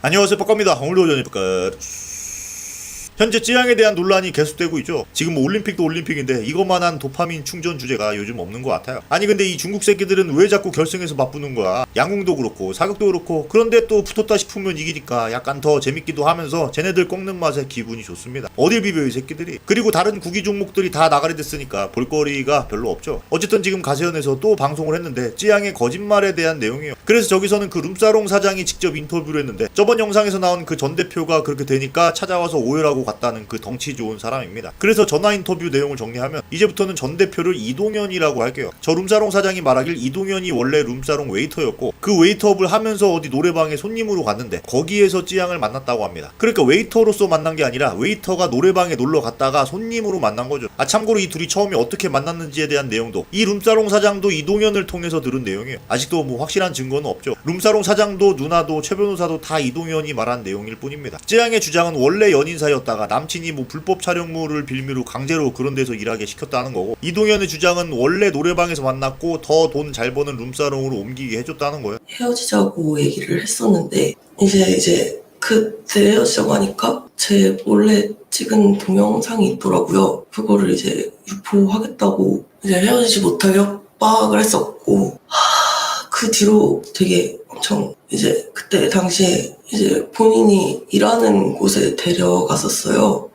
안녕하세요, 빠까입니다. 오늘도 저녁 현재 찌양에 대한 논란이 계속되고 있죠. 지금 뭐 올림픽도 올림픽인데 이것만한 도파민 충전 주제가 요즘 없는 것 같아요. 아니 근데 이 중국 새끼들은 왜 자꾸 결승에서 맞붙는 거야? 양궁도 그렇고 사격도 그렇고. 그런데 또 붙었다 싶으면 이기니까 약간 더 재밌기도 하면서 쟤네들 꺾는 맛에 기분이 좋습니다. 어딜 비벼 이 새끼들이. 그리고 다른 구기 종목들이 다 나가리 됐으니까 볼거리가 별로 없죠. 어쨌든 지금 가세현에서 또 방송을 했는데 찌양의 거짓말에 대한 내용이에요. 그래서 저기서는 그 룸사롱 사장이 직접 인터뷰를 했는데 저번 영상에서 나온 그 전 대표가 그렇게 되니까 찾아와서 오열하고 갔다는 그 덩치 좋은 사람입니다. 그래서 전화 인터뷰 내용을 정리하면 이제부터는 전 대표를 이동현이라고 할게요. 저 룸사롱 사장이 말하길 이동현이 원래 룸사롱 웨이터였고 그 웨이터업을 하면서 어디 노래방에 손님으로 갔는데 거기에서 찌양을 만났다고 합니다. 그러니까 웨이터로서 만난 게 아니라 웨이터가 노래방에 놀러 갔다가 손님으로 만난 거죠. 참고로 이 둘이 처음에 어떻게 만났는지에 대한 내용도 이 룸사롱 사장도 이동현을 통해서 들은 내용이에요. 아직도 뭐 확실한 증거는 없죠. 룸사롱 사장도 누나도 최 변호사도 다 이동현이 말한 내용일 뿐입니다. 찌양의 주장은 원래 연인 사이였다가 남친이 뭐 불법 촬영물을 빌미로 강제로 그런 데서 일하게 시켰다는 거고, 이동현의 주장은 원래 노래방에서 만났고 더 돈 잘 버는 룸사롱으로 옮기게 해줬다는 거예요. 헤어지자고 얘기를 했었는데 이제 그때 헤어지자고 하니까 제 몰래 찍은 동영상이 있더라고요. 그거를 이제 유포하겠다고 이제 헤어지지 못하게 협박을 했었고, 그 뒤로 되게 엄청 이제 그때 당시에 이제 본인이 일하는 곳에 데려갔었어요.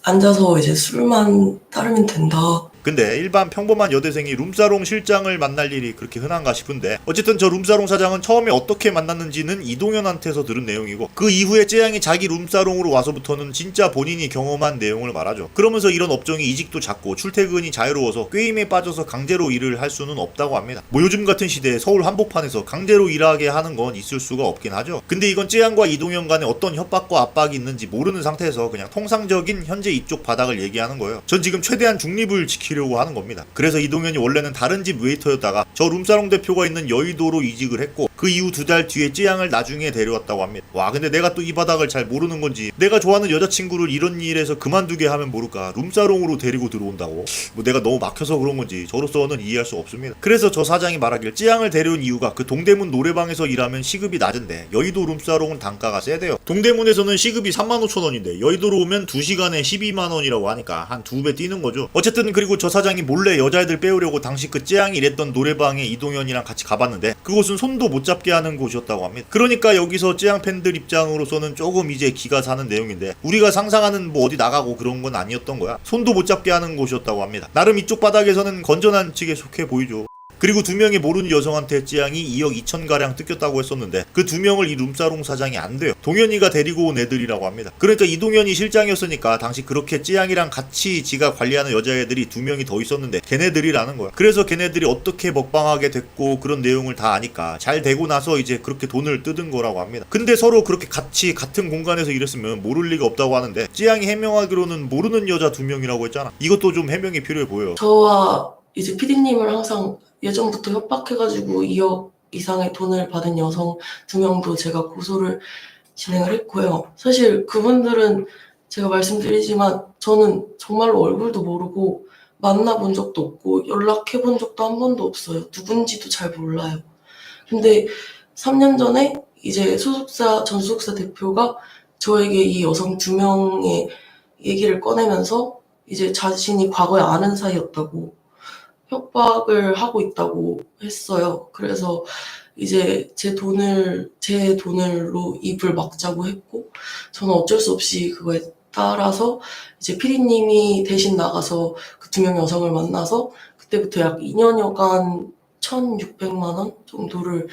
앉아서 이제 술만 따르면 된다. 근데 일반 평범한 여대생이 룸사롱 실장을 만날 일이 그렇게 흔한가 싶은데, 어쨌든 저 룸사롱 사장은 처음에 어떻게 만났는지는 이동현한테서 들은 내용이고, 그 이후에 찌양이 자기 룸사롱으로 와서부터는 진짜 본인이 경험한 내용을 말하죠. 그러면서 이런 업종이 이직도 작고 출퇴근이 자유로워서 꾀임에 빠져서 강제로 일을 할 수는 없다고 합니다. 뭐 요즘 같은 시대에 서울 한복판에서 강제로 일하게 하는 건 있을 수가 없긴 하죠. 근데 이건 찌양과 이동현 간에 어떤 협박과 압박이 있는지 모르는 상태에서 그냥 통상적인 현재 이쪽 바닥을 얘기하는 거예요. 전 지금 최대한 중립을 지키려고 하는 겁니다. 그래서 이동현이 원래는 다른 집 웨이터였다가 저 룸사롱 대표가 있는 여의도로 이직을 했고, 그 이후 2달 뒤에 찌양을 나중에 데려왔다고 합니다. 와, 근데 내가 또 이 바닥을 잘 모르는 건지, 내가 좋아하는 여자친구를 이런 일에서 그만두게 하면 모를까 룸사롱으로 데리고 들어온다고, 뭐 내가 너무 막혀서 그런 건지 저로서는 이해할 수 없습니다. 그래서 저 사장이 말하길 찌양을 데려온 이유가 그 동대문 노래방에서 일하면 시급이 낮은데 여의도 룸사롱은 단가가 세대요. 동대문에서는 시급이 35,000원인데 여의도로 오면 2시간에 12만원이라고 하니까 한 2배 뛰는 거죠. 어쨌든 그리고 저 사장이 몰래 여자애들 빼오려고 당시 그 찌양이 일했던 노래방에 이동현이랑 같이 가봤는데 그곳은 손도 못 잡게 하는 곳이었다고 합니다. 그러니까 여기서 찌양 팬들 입장으로서는 조금 이제 기가 사는 내용인데, 우리가 상상하는 뭐 어디 나가고 그런 건 아니었던 거야. 손도 못 잡게 하는 곳이었다고 합니다. 나름 이쪽 바닥에서는 건전한 측에 속해 보이죠. 그리고 2명의 모르는 여성한테 찌양이 2억 2천가량 뜯겼다고 했었는데 그 2명을 이 룸사롱 사장이 안 돼요. 동현이가 데리고 온 애들이라고 합니다. 그러니까 이동현이 실장이었으니까 당시 그렇게 찌양이랑 같이 지가 관리하는 여자애들이 2명이 더 있었는데 걔네들이라는 거야. 그래서 걔네들이 어떻게 먹방하게 됐고 그런 내용을 다 아니까 잘 되고 나서 이제 그렇게 돈을 뜯은 거라고 합니다. 근데 서로 그렇게 같이 같은 공간에서 일했으면 모를 리가 없다고 하는데, 찌양이 해명하기로는 모르는 여자 2명이라고 했잖아. 이것도 좀 해명이 필요해 보여요. 저와 이제 PD님을 항상 예전부터 협박해가지고 2억 이상의 돈을 받은 여성 2명도 제가 고소를 진행을 했고요. 사실 그분들은 제가 말씀드리지만 저는 정말로 얼굴도 모르고 만나본 적도 없고 연락해본 적도 한 번도 없어요. 누군지도 잘 몰라요. 근데 3년 전에 이제 전 소속사 대표가 저에게 이 여성 2명의 얘기를 꺼내면서 이제 자신이 과거에 아는 사이였다고 협박을 하고 있다고 했어요. 그래서 이제 제 돈으로 입을 막자고 했고, 저는 어쩔 수 없이 그거에 따라서 이제 피디님이 대신 나가서 그 2명 여성을 만나서 그때부터 약 2년여간 1,600만 원 정도를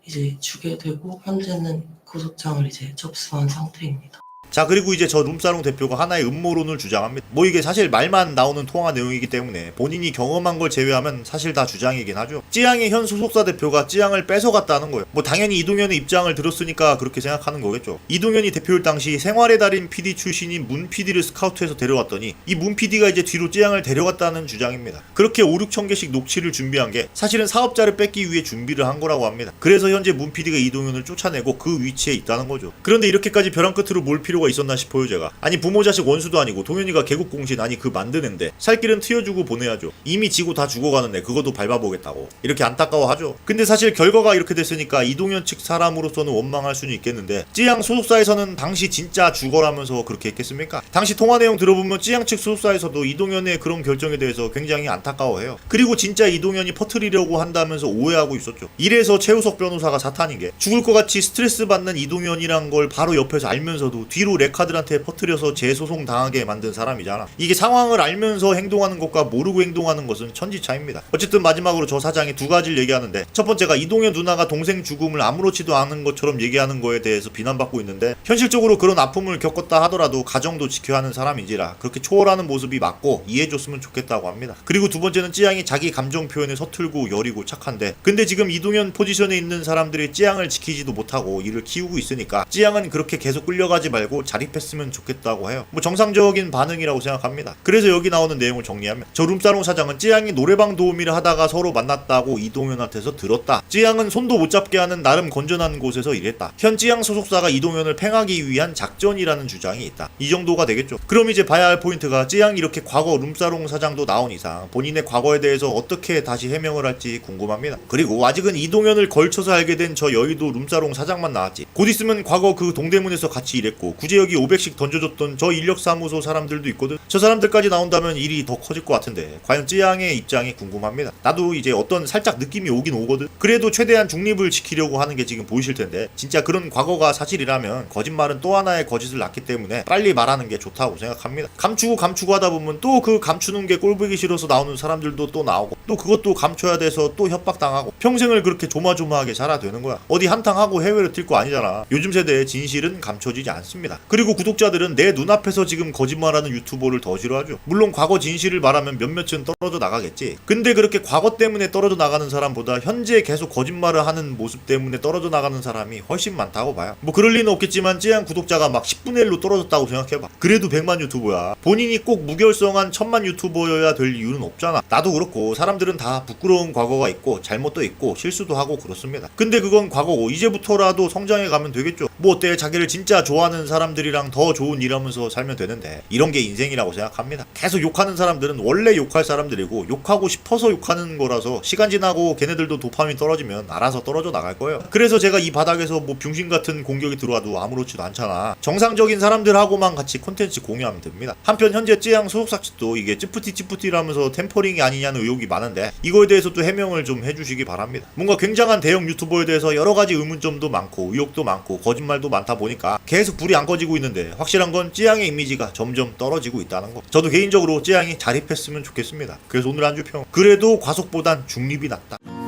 이제 주게 되고, 현재는 고소장을 이제 접수한 상태입니다. 자, 그리고 이제 저 룸사롱 대표가 하나의 음모론을 주장합니다. 뭐 이게 사실 말만 나오는 통화 내용이기 때문에 본인이 경험한 걸 제외하면 사실 다 주장이긴 하죠. 찌양의 현 소속사 대표가 찌양을 뺏어갔다는 거예요. 뭐 당연히 이동현의 입장을 들었으니까 그렇게 생각하는 거겠죠. 이동현이 대표일 당시 생활의 달인 PD 출신인 문 PD를 스카우트해서 데려왔더니 이 문 PD가 이제 뒤로 찌양을 데려갔다는 주장입니다. 그렇게 5, 6천 개씩 녹취를 준비한 게 사실은 사업자를 뺏기 위해 준비를 한 거라고 합니다. 그래서 현재 문 PD가 이동현을 쫓아내고 그 위치에 있다는 거죠. 그런데 이렇게까지 벼랑 끝으로 몰 필요가 필요가 있었나 싶어요 제가. 아니 부모 자식 원수도 아니고 동현이가 개국공신 아니 그 만든 앤데 살 길은 트여주고 보내야죠. 이미 지고 다 죽어가는데 그것도 밟아보겠다고 이렇게 안타까워하죠. 근데 사실 결과가 이렇게 됐으니까 이동현 측 사람으로서는 원망할 수는 있겠는데 찌양 소속사에서는 당시 진짜 죽어라면서 그렇게 했겠습니까? 당시 통화 내용 들어보면 찌양 측 소속사에서도 이동현의 그런 결정에 대해서 굉장히 안타까워해요. 그리고 진짜 이동현이 퍼뜨리려고 한다면서 오해하고 있었죠. 이래서 최우석 변호사가 사탄인 게 죽을 것 같이 스트레스 받는 이동현이란 걸 바로 옆에서 알면서도 뒤로 레카들한테 퍼뜨려서 재소송 당하게 만든 사람이잖아. 이게 상황을 알면서 행동하는 것과 모르고 행동하는 것은 천지차입니다. 어쨌든 마지막으로 저 사장이 두 가지를 얘기하는데 첫 번째가 이동현 누나가 동생 죽음을 아무렇지도 않은 것처럼 얘기하는 거에 대해서 비난받고 있는데 현실적으로 그런 아픔을 겪었다 하더라도 가정도 지켜야 하는 사람인지라 그렇게 초월하는 모습이 맞고 이해해줬으면 좋겠다고 합니다. 그리고 두 번째는 찌양이 자기 감정 표현에 서툴고 여리고 착한데 근데 지금 이동현 포지션에 있는 사람들이 찌양을 지키지도 못하고 이를 키우고 있으니까 찌양은 그렇게 계속 끌려가지 말고 자립했으면 좋겠다고 해요. 뭐 정상적인 반응이라고 생각합니다. 그래서 여기 나오는 내용을 정리하면 저 룸사롱 사장은 찌양이 노래방 도우미를 하다가 서로 만났다고 이동현한테서 들었다. 찌양은 손도 못 잡게 하는 나름 건전한 곳에서 일했다. 현 찌양 소속사가 이동현을 팽하기 위한 작전이라는 주장이 있다. 이 정도가 되겠죠. 그럼 이제 봐야 할 포인트가 찌양이 이렇게 과거 룸사롱 사장도 나온 이상 본인의 과거에 대해서 어떻게 다시 해명을 할지 궁금합니다. 그리고 아직은 이동현을 걸쳐서 알게 된 저 여의도 룸사롱 사장만 나왔지. 곧 있으면 과거 그 동대문에서 같이 일했고 구제역이 500씩 던져줬던 저 인력사무소 사람들도 있거든. 저 사람들까지 나온다면 일이 더 커질 것 같은데 과연 찌양의 입장이 궁금합니다. 나도 이제 어떤 살짝 느낌이 오긴 오거든. 그래도 최대한 중립을 지키려고 하는 게 지금 보이실 텐데 진짜 그런 과거가 사실이라면 거짓말은 또 하나의 거짓을 낳기 때문에 빨리 말하는 게 좋다고 생각합니다. 감추고 하다 보면 또 그 감추는 게 꼴보기 싫어서 나오는 사람들도 또 나오고 또 그것도 감춰야 돼서 또 협박당하고 평생을 그렇게 조마조마하게 살아야 되는 거야. 어디 한탕하고 해외로 튈 거 아니잖아. 요즘 세대의 진실은 감춰지지 않습니다. 그리고 구독자들은 내 눈앞에서 지금 거짓말하는 유튜버를 더 싫어하죠. 물론 과거 진실을 말하면 몇몇은 떨어져 나가겠지. 근데 그렇게 과거 때문에 떨어져 나가는 사람보다 현재 계속 거짓말을 하는 모습 때문에 떨어져 나가는 사람이 훨씬 많다고 봐요. 뭐 그럴 리는 없겠지만 찌양 구독자가 막 10분의 1로 떨어졌다고 생각해봐. 그래도 100만 유튜버야. 본인이 꼭 무결성한 1000만 유튜버여야 될 이유는 없잖아. 나도 그렇고 사람들은 다 부끄러운 과거가 있고 잘못도 있고 실수도 하고 그렇습니다. 근데 그건 과거고 이제부터라도 성장해 가면 되겠죠. 뭐 어때, 자기를 진짜 좋아하는 사람들이랑 더 좋은 일 하면서 살면 되는데 이런 게 인생이라고 생각합니다. 계속 욕하는 사람들은 원래 욕할 사람들이고 욕하고 싶어서 욕하는 거라서 시간 지나고 걔네들도 도파민 떨어지면 알아서 떨어져 나갈 거예요. 그래서 제가 이 바닥에서 뭐 병신 같은 공격이 들어와도 아무렇지도 않잖아. 정상적인 사람들하고만 같이 콘텐츠 공유하면 됩니다. 한편 현재 찌양 소속사 측도 이게 찌푸티라면서 템퍼링이 아니냐는 의혹이 많은데 이거에 대해서 또 해명을 좀 해주시기 바랍니다. 뭔가 굉장한 대형 유튜버에 대해서 여러 가지 의문점도 많고 의혹도 많고 거짓말도 많다 보니까 계속 불이 안 꺼지고 있는데 확실한 건 찌양의 이미지가 점점 떨어지고 있다는 거. 저도 개인적으로 찌양이 자립했으면 좋겠습니다. 그래서 오늘 한 줄 평. 그래도 과속보단 중립이 낫다.